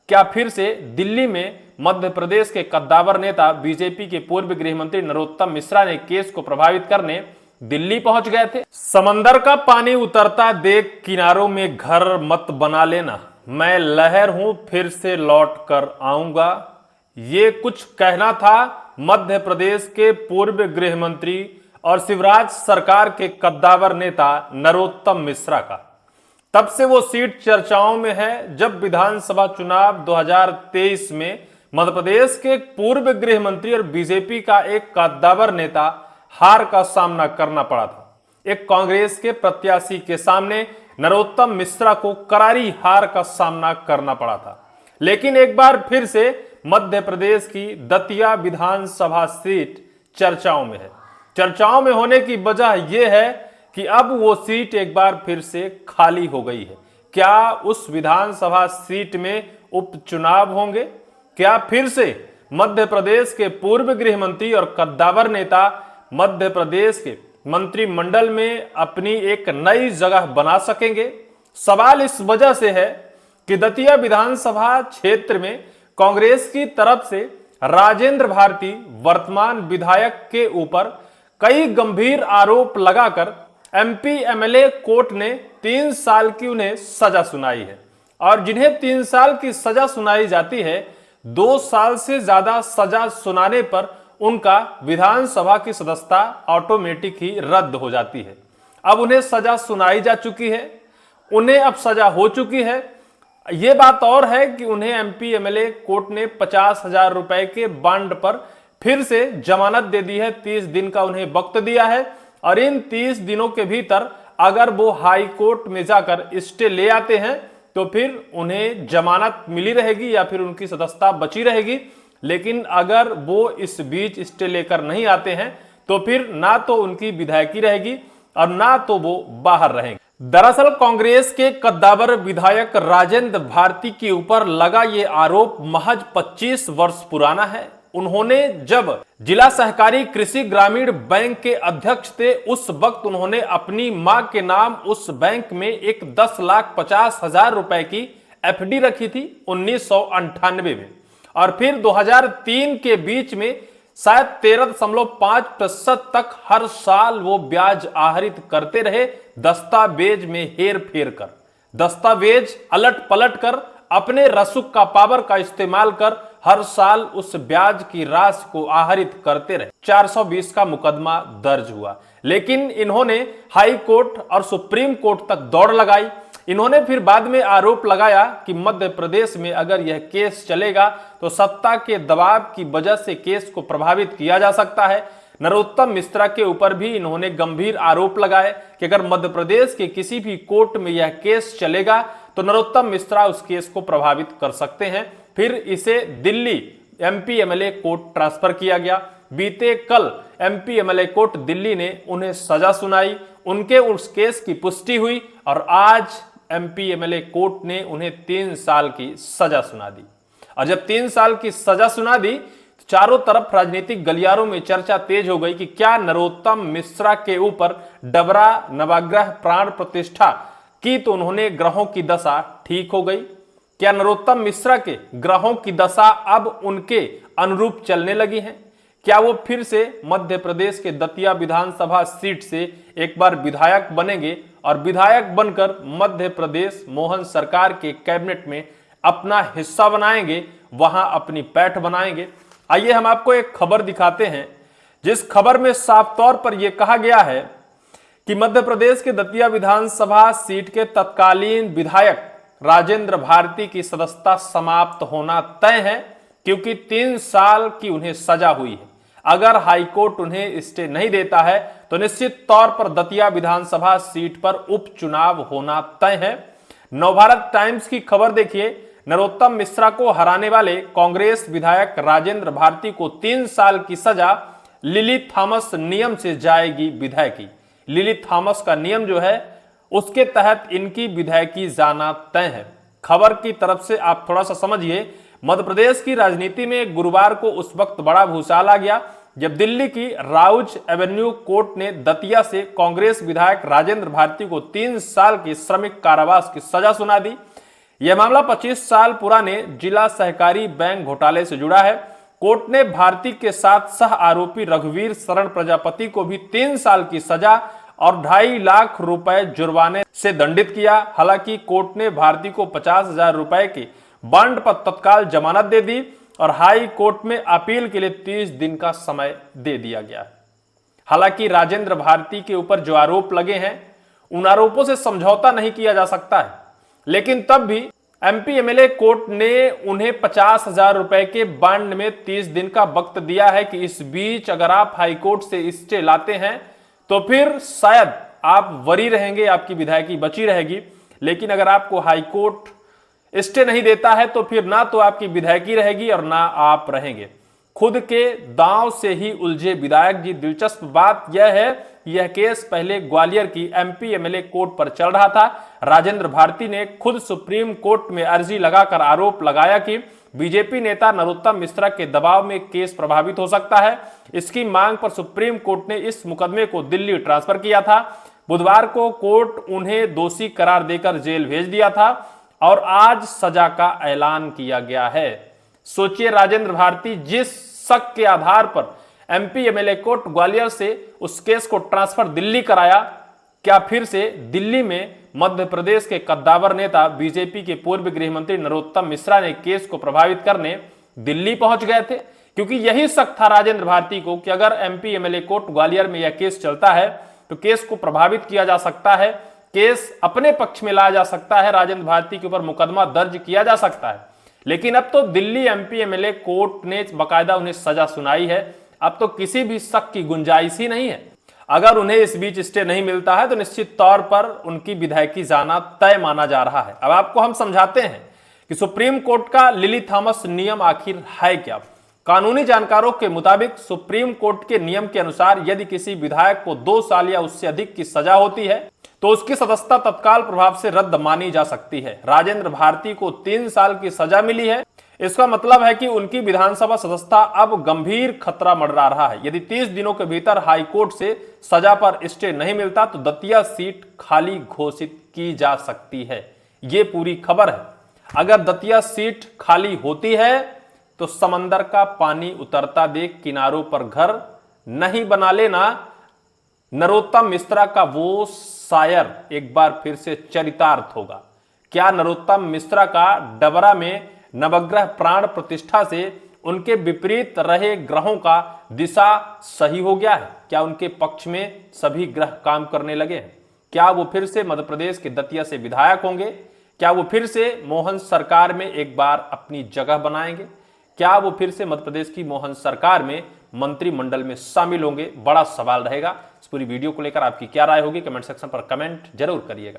क्या फिर से दिल्ली में मध्य प्रदेश के कद्दावर नेता बीजेपी के पूर्व गृह मंत्री नरोत्तम मिश्रा ने केस को प्रभावित करने दिल्ली पहुंच गए थे? समंदर का पानी उतरता देख किनारों में घर मत बना लेना, मैं लहर हूं फिर से लौट कर आऊंगा। ये कुछ कहना था मध्य प्रदेश के पूर्व गृह मंत्री और शिवराज सरकार के कद्दावर नेता नरोत्तम मिश्रा का। तब से वो सीट चर्चाओं में है जब विधानसभा चुनाव 2023 में मध्य प्रदेश के पूर्व गृह मंत्री और बीजेपी का एक कद्दावर नेता हार का सामना करना पड़ा था। एक कांग्रेस के प्रत्याशी के सामने नरोत्तम मिश्रा को करारी हार का सामना करना पड़ा था। लेकिन एक बार फिर से मध्य प्रदेश की दतिया विधानसभा सीट चर्चाओं में है। चर्चाओं में होने की वजह यह है कि अब वो सीट एक बार फिर से खाली हो गई है। क्या उस विधानसभा सीट में उपचुनाव होंगे? क्या फिर से मध्य प्रदेश के पूर्व गृह मंत्री और कद्दावर नेता मध्य प्रदेश के मंत्रिमंडल में अपनी एक नई जगह बना सकेंगे? सवाल इस वजह से है कि दतिया विधानसभा क्षेत्र में कांग्रेस की तरफ से राजेंद्र भारती वर्तमान विधायक के ऊपर कई गंभीर आरोप लगाकर एमपी एमएलए कोर्ट ने 3 साल की उन्हें सजा सुनाई है। और जिन्हें 3 साल की सजा सुनाई जाती है, 2 साल से ज्यादा सजा सुनाने पर उनका विधानसभा की सदस्यता ऑटोमेटिक ही रद्द हो जाती है। अब उन्हें सजा सुनाई जा चुकी है, उन्हें अब सजा हो चुकी है। यह बात और है कि उन्हें एमपी एमएलए कोर्ट ने 50,000 रुपए के बॉन्ड पर फिर से जमानत दे दी है। 30 दिन का उन्हें वक्त दिया है और इन 30 दिनों के भीतर अगर वो हाई कोर्ट में जाकर स्टे ले आते हैं तो फिर उन्हें जमानत मिली रहेगी या फिर उनकी सदस्यता बची रहेगी। लेकिन अगर वो इस बीच स्टे लेकर नहीं आते हैं तो फिर ना तो उनकी विधायकी रहेगी और ना तो वो बाहर रहेंगे। दरअसल कांग्रेस के कद्दावर विधायक राजेंद्र भारती के ऊपर लगा ये आरोप महज 25 वर्ष पुराना है। उन्होंने जब जिला सहकारी कृषि ग्रामीण बैंक के अध्यक्ष थे, उस वक्त उन्होंने अपनी मां के नाम उस बैंक में एक 10,50,000 रुपए की एफडी रखी थी 1998 में। और फिर 2003 के बीच में शायद 13.5% तक हर साल वो ब्याज आहरित करते रहे, दस्तावेज में हेर फेर कर, दस्तावेज अलट पलट कर, अपने रसूख का पावर का इस्तेमाल कर हर साल उस ब्याज की राशि को आहरित करते रहे। 420 का मुकदमा दर्ज हुआ, लेकिन इन्होंने हाई कोर्ट और सुप्रीम कोर्ट तक दौड़ लगाई। इन्होंने फिर बाद में आरोप लगाया कि मध्य प्रदेश में अगर यह केस चलेगा तो सत्ता के दबाव की वजह से केस को प्रभावित किया जा सकता है। नरोत्तम मिश्रा के ऊपर भी इन्होंने गंभीर आरोप लगाए कि अगर मध्य प्रदेश के किसी भी कोर्ट में यह केस चलेगा तो नरोत्तम मिश्रा उस केस को प्रभावित कर सकते हैं। फिर इसे Delhi MP MLA court transfer किया गया। बीते कल एमपी एमएलए कोर्ट दिल्ली ने उन्हें सजा सुनाई, उनके उस केस की पुष्टि हुई और आज एमपी एमएलए कोर्ट ने उन्हें 3 साल की सजा सुना दी। और जब 3 साल की सजा सुना दी तो चारों तरफ राजनीतिक गलियारों में चर्चा तेज हो गई कि क्या नरोत्तम मिश्रा के ऊपर डबरा नवाग्रह प्राण प्रतिष्ठा की तो उन्होंने ग्रहों की दशा ठीक हो गई? क्या नरोत्तम मिश्रा के ग्रहों की दशा अब उनके अनुरूप चलने लगी है? क्या वो फिर से मध्य प्रदेश के दतिया विधानसभा सीट से एक बार विधायक बनेंगे और विधायक बनकर मध्य प्रदेश मोहन सरकार के कैबिनेट में अपना हिस्सा बनाएंगे, वहां अपनी पैठ बनाएंगे? आइए हम आपको एक खबर दिखाते हैं, जिस खबर में साफ तौर पर यह कहा गया है कि मध्य प्रदेश के दतिया विधानसभा सीट के तत्कालीन विधायक राजेंद्र भारती की सदस्यता समाप्त होना तय है, क्योंकि 3 साल की उन्हें सजा हुई है। अगर हाईकोर्ट उन्हें स्टे नहीं देता है तो निश्चित तौर पर दतिया विधानसभा सीट पर उपचुनाव होना तय है। नवभारत टाइम्स की खबर देखिए, नरोत्तम मिश्रा को हराने वाले कांग्रेस विधायक राजेंद्र भारती को 3 साल की सजा, लिली थॉमस नियम से जाएगी विधायकी। लिली थॉमस का नियम जो है उसके तहत इनकी विधायकी जाना तय है। खबर की तरफ से आप थोड़ा सा समझिए। मध्य प्रदेश की राजनीति में गुरुवार को उस वक्त बड़ा भूचाल आ गया जब दिल्ली की राउज एवेन्यू कोर्ट ने दतिया से कांग्रेस विधायक राजेंद्र भारती को 3 साल की श्रमिक कारावास की सजा सुना दी। यह मामला 25 साल पुराने जिला सहकारी बैंक घोटाले से जुड़ा है। कोर्ट ने भारती के साथ सह आरोपी रघुवीर शरण प्रजापति को भी 3 साल की सजा और 2.5 लाख रुपए जुर्माने से दंडित किया। हालांकि कोर्ट ने भारती को 50,000 रुपए के बॉन्ड पर तत्काल जमानत दे दी और हाई कोर्ट में अपील के लिए 30 दिन का समय दे दिया गया। हालांकि राजेंद्र भारती के ऊपर जो आरोप लगे हैं उन आरोपों से समझौता नहीं किया जा सकता है, लेकिन तब भी एमपी एमएलए कोर्ट ने उन्हें 50,000 रुपए के बॉन्ड में 30 दिन का वक्त दिया है कि इस बीच अगर आप हाईकोर्ट से स्टे लाते हैं तो फिर शायद आप वरी रहेंगे, आपकी विधायकी बची रहेगी। लेकिन अगर आपको हाईकोर्ट स्टे नहीं देता है तो फिर ना तो आपकी विधायकी रहेगी और ना आप रहेंगे। खुद के दांव से ही उलझे विधायक जी। दिलचस्प बात यह है, यह केस पहले ग्वालियर की एमपी एमएलए कोर्ट पर चल रहा था। राजेंद्र भारती ने खुद सुप्रीम कोर्ट में अर्जी लगाकर आरोप लगाया कि बीजेपी नेता नरोत्तम मिश्रा के दबाव में केस प्रभावित हो सकता है। इसकी मांग पर सुप्रीम कोर्ट ने इस मुकदमे को दिल्ली ट्रांसफर किया था। बुधवार को कोर्ट उन्हें दोषी करार देकर जेल भेज दिया था और आज सजा का ऐलान किया गया है। सोचिए, राजेंद्र भारती जिस शक के आधार पर एमपी एमएलए कोर्ट ग्वालियर से उस केस को ट्रांसफर दिल्ली कराया, क्या फिर से दिल्ली में मध्य प्रदेश के कद्दावर नेता बीजेपी के पूर्व गृह मंत्री नरोत्तम मिश्रा ने केस को प्रभावित करने दिल्ली पहुंच गए थे? क्योंकि यही शक था राजेंद्र भारती को कि अगर एमपी एमएलए कोर्ट ग्वालियर में यह केस चलता है तो केस को प्रभावित किया जा सकता है, केस अपने पक्ष में लाया जा सकता है, राजेंद्र भारती के ऊपर मुकदमा दर्ज किया जा सकता है। लेकिन अब तो दिल्ली एमपी एमएलए कोर्ट ने बाकायदा उन्हें सजा सुनाई है। अब तो किसी भी शक की गुंजाइश ही नहीं है। अगर उन्हें इस बीच स्टे नहीं मिलता है तो निश्चित तौर पर उनकी विधायकी जाना तय माना जा रहा है। अब आपको हम समझाते हैं कि सुप्रीम कोर्ट का लिली थॉमस नियम आखिर है क्या। कानूनी जानकारों के मुताबिक सुप्रीम कोर्ट के नियम के अनुसार यदि किसी विधायक को 2 साल या उससे अधिक की सजा होती है तो उसकी सदस्यता तत्काल प्रभाव से रद्द मानी जा सकती है। राजेंद्र भारती को 3 साल की सजा मिली है। इसका मतलब है कि उनकी विधानसभा सदस्यता अब गंभीर खतरा मंडरा रहा है। यदि 30 दिनों के भीतर हाईकोर्ट से सजा पर स्टे नहीं मिलता तो दतिया सीट खाली घोषित की जा सकती है। यह पूरी खबर है। अगर दतिया सीट खाली होती है तो समंदर का पानी उतरता देख किनारों पर घर नहीं बना लेना नरोत्तम मिश्रा का वो शायर एक बार फिर से चरितार्थ होगा। क्या नरोत्तम मिश्रा का डबरा में नवग्रह प्राण प्रतिष्ठा से उनके विपरीत रहे ग्रहों का दिशा सही हो गया है? क्या उनके पक्ष में सभी ग्रह काम करने लगे हैं? क्या वो फिर से मध्य प्रदेश के दतिया से विधायक होंगे? क्या वो फिर से मोहन सरकार में एक बार अपनी जगह बनाएंगे? क्या वो फिर से मध्य प्रदेश की मोहन सरकार में मंत्रिमंडल में शामिल होंगे? बड़ा सवाल रहेगा। इस पूरी वीडियो को लेकर आपकी क्या राय होगी? कमेंट सेक्शन पर कमेंट जरूर करिएगा।